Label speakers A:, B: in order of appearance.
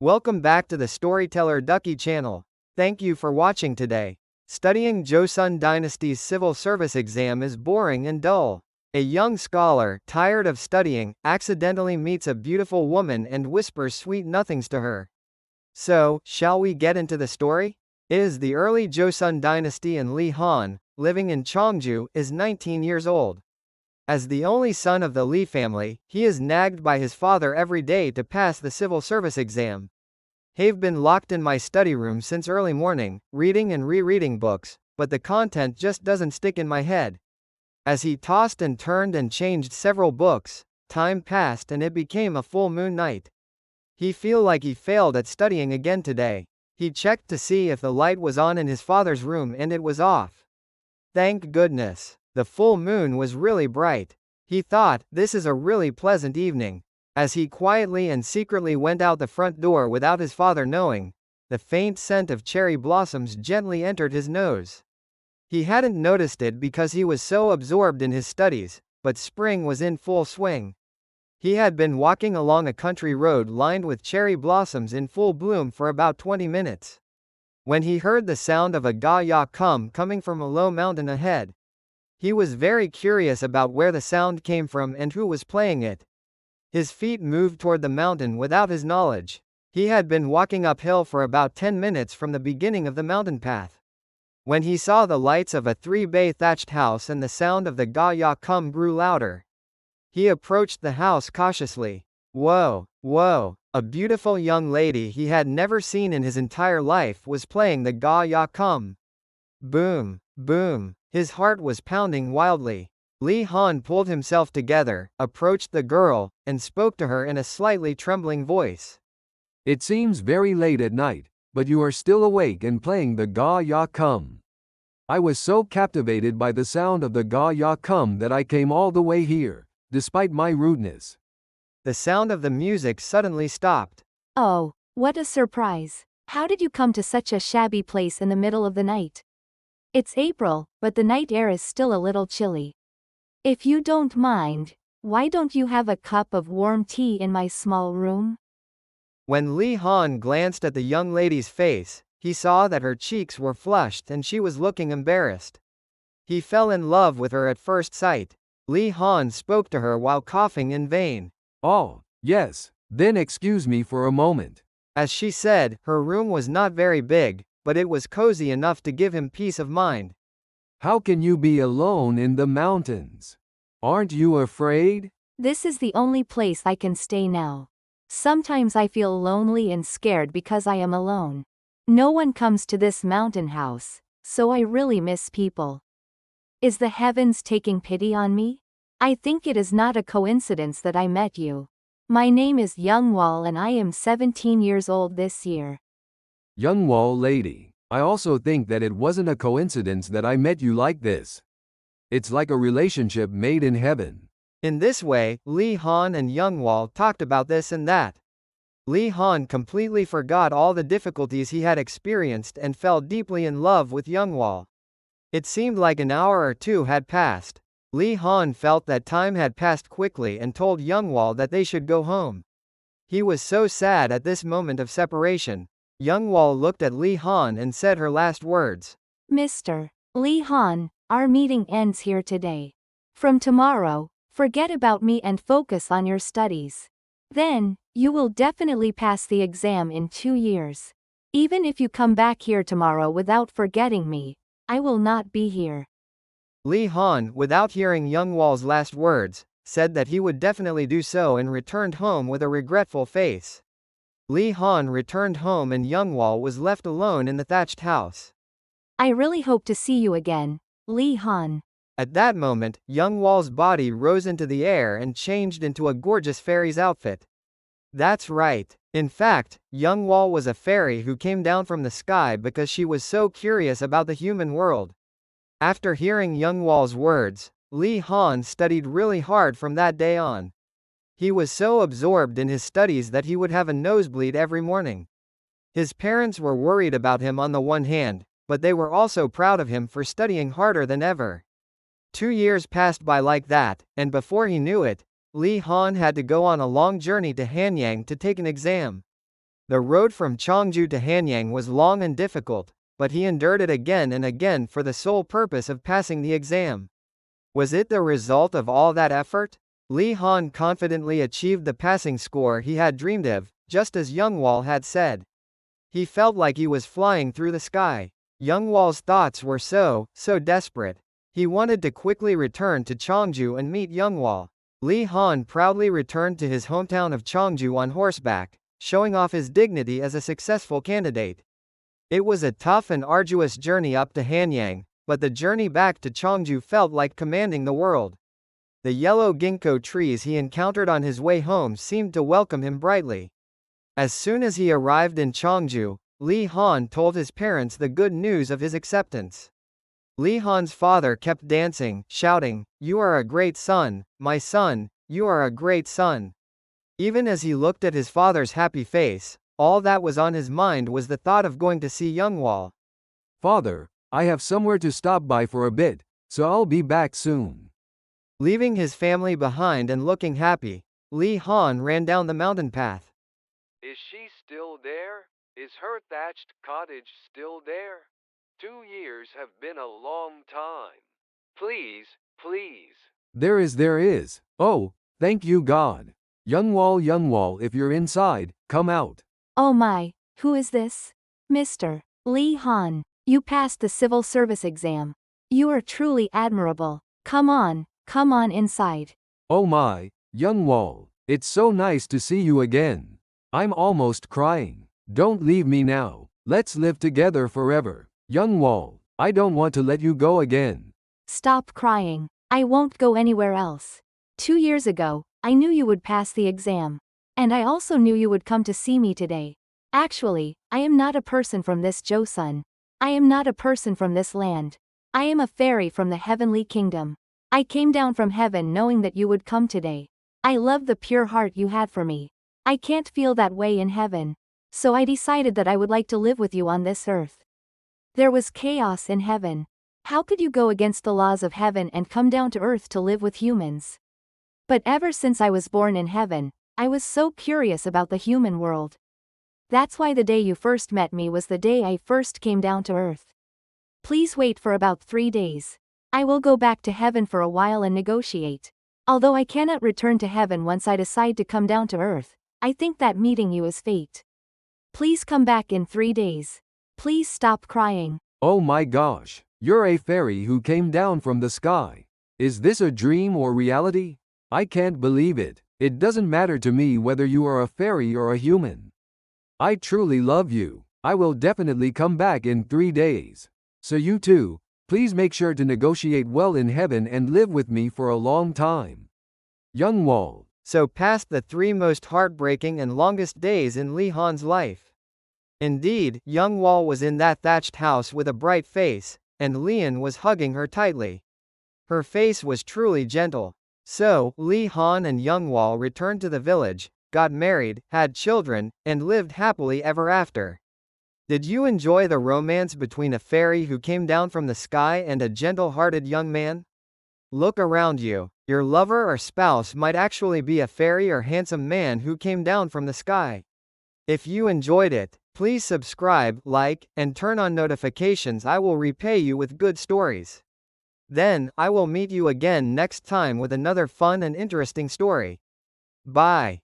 A: Welcome back to the Storyteller Ducky channel. Thank you for watching today. Studying Joseon Dynasty's civil service exam is boring and dull. A young scholar, tired of studying, accidentally meets a beautiful woman and whispers sweet nothings to her. So, shall we get into the story? It is the early Joseon dynasty and Lee Han, living in Cheong-gu, is 19 years old. As the only son of the Lee family, he is nagged by his father every day to pass the civil service exam. "Have been locked in my study room since early morning, reading and rereading books, but the content just doesn't stick in my head." As he tossed and turned and changed several books, time passed and it became a full moon night. He feel like he failed at studying again today. He checked to see if the light was on in his father's room and it was off. Thank goodness. The full moon was really bright. He thought, this is a really pleasant evening. As he quietly and secretly went out the front door without his father knowing, the faint scent of cherry blossoms gently entered his nose. He hadn't noticed it because he was so absorbed in his studies, but spring was in full swing. He had been walking along a country road lined with cherry blossoms in full bloom for about 20 minutes. When he heard the sound of a ga ya coming from a low mountain ahead, he was very curious about where the sound came from and who was playing it. His feet moved toward the mountain without his knowledge. He had been walking uphill for about 10 minutes from the beginning of the mountain path. When he saw the lights of a 3-bay thatched house and the sound of the ga ya grew louder, he approached the house cautiously. Whoa, whoa, a beautiful young lady he had never seen in his entire life was playing the ga ya Boom, boom. His heart was pounding wildly. Lee Han pulled himself together, approached the girl, and spoke to her in a slightly trembling voice.
B: "It seems very late at night, but you are still awake and playing the ga ya I was so captivated by the sound of the ga ya that I came all the way here, despite my rudeness."
A: The sound of the music suddenly stopped.
C: "Oh, what a surprise. How did you come to such a shabby place in the middle of the night? It's April, but the night air is still a little chilly. If you don't mind, why don't you have a cup of warm tea in my small room?"
A: When Lee Han glanced at the young lady's face, he saw that her cheeks were flushed and she was looking embarrassed. He fell in love with her at first sight. Lee Han spoke to her while coughing in vain.
B: "Oh, yes, then excuse me for a moment."
A: As she said, her room was not very big, but it was cozy enough to give him peace of mind.
B: "How can you be alone in the mountains? Aren't you afraid?"
C: "This is the only place I can stay now. Sometimes I feel lonely and scared because I am alone. No one comes to this mountain house, so I really miss people. Is the heavens taking pity on me? I think it is not a coincidence that I met you. My name is Youngwal and I am 17 years old this year."
B: "Young wall lady, I also think that it wasn't a coincidence that I met you like this. It's like a relationship made in heaven."
A: In this way, Lee Han and Youngwal talked about this and that. Lee Han completely forgot all the difficulties he had experienced and fell deeply in love with Youngwal. It seemed like an hour or two had passed. Lee Han felt that time had passed quickly and told Youngwal that they should go home. He was so sad at this moment of separation. Youngwal looked at Lee Han and said her last words.
C: "Mr. Lee Han, our meeting ends here today. From tomorrow, forget about me and focus on your studies. Then, you will definitely pass the exam in 2 years. Even if you come back here tomorrow without forgetting me, I will not be here."
A: Lee Han, without hearing Youngwal's last words, said that he would definitely do so and returned home with a regretful face. Lee Han returned home and Youngwal was left alone in the thatched house.
C: "I really hope to see you again, Lee Han."
A: At that moment, Youngwal's body rose into the air and changed into a gorgeous fairy's outfit. That's right. In fact, Youngwal was a fairy who came down from the sky because she was so curious about the human world. After hearing Youngwal's words, Lee Han studied really hard from that day on. He was so absorbed in his studies that he would have a nosebleed every morning. His parents were worried about him on the one hand, but they were also proud of him for studying harder than ever. 2 years passed by like that, and before he knew it, Lee Han had to go on a long journey to Hanyang to take an exam. The road from Cheong-gu to Hanyang was long and difficult, but he endured it again and again for the sole purpose of passing the exam. Was it the result of all that effort? Lee Han confidently achieved the passing score he had dreamed of, just as Youngwal had said. He felt like he was flying through the sky. Youngwal's thoughts were so desperate. He wanted to quickly return to Cheongju and meet Youngwal. Lee Han proudly returned to his hometown of Cheongju on horseback, showing off his dignity as a successful candidate. It was a tough and arduous journey up to Hanyang, but the journey back to Cheongju felt like commanding the world. The yellow ginkgo trees he encountered on his way home seemed to welcome him brightly. As soon as he arrived in Cheongju, Lee Han told his parents the good news of his acceptance. Lee Han's father kept dancing, shouting, "You are a great son, my son, you are a great son." Even as he looked at his father's happy face, all that was on his mind was the thought of going to see Youngwal.
B: Father, I have somewhere to stop by for a bit, so I'll be back soon.
A: Leaving his family behind and looking happy, Lee Han ran down the mountain path.
B: Is she still there? Is her thatched cottage still there? 2 years have been a long time. Please, please. There is. Oh, thank you God. Youngwal, if you're inside, come out.
C: Oh my, who is this? Mr. Lee Han, you passed the civil service exam. You are truly admirable. Come on inside.
B: Oh my, Youngwal, it's so nice to see you again. I'm almost crying. Don't leave me now. Let's live together forever. Youngwal, I don't want to let you go again.
C: Stop crying. I won't go anywhere else. 2 years ago, I knew you would pass the exam. And I also knew you would come to see me today. Actually, I am not a person from this Joseon. I am not a person from this land. I am a fairy from the heavenly kingdom. I came down from heaven knowing that you would come today. I love the pure heart you had for me. I can't feel that way in heaven. So I decided that I would like to live with you on this earth. There was chaos in heaven. How could you go against the laws of heaven and come down to earth to live with humans? But ever since I was born in heaven, I was so curious about the human world. That's why the day you first met me was the day I first came down to earth. Please wait for about 3 days. I will go back to heaven for a while and negotiate. Although I cannot return to heaven once I decide to come down to earth, I think that meeting you is fate. Please come back in 3 days. Please stop crying.
B: Oh my gosh, you're a fairy who came down from the sky. Is this a dream or reality? I can't believe it. It doesn't matter to me whether you are a fairy or a human. I truly love you. I will definitely come back in 3 days. So you too, please make sure to negotiate well in heaven and live with me for a long time. Youngwal.
A: So passed the 3 most heartbreaking and longest days in Lee Han's life. Indeed, Youngwal was in that thatched house with a bright face, and Leon was hugging her tightly. Her face was truly gentle. So, Lee Han and Youngwal returned to the village, got married, had children, and lived happily ever after. Did you enjoy the romance between a fairy who came down from the sky and a gentle-hearted young man? Look around you. Your lover or spouse might actually be a fairy or handsome man who came down from the sky. If you enjoyed it, please subscribe, like, and turn on notifications. I will repay you with good stories. Then, I will meet you again next time with another fun and interesting story. Bye.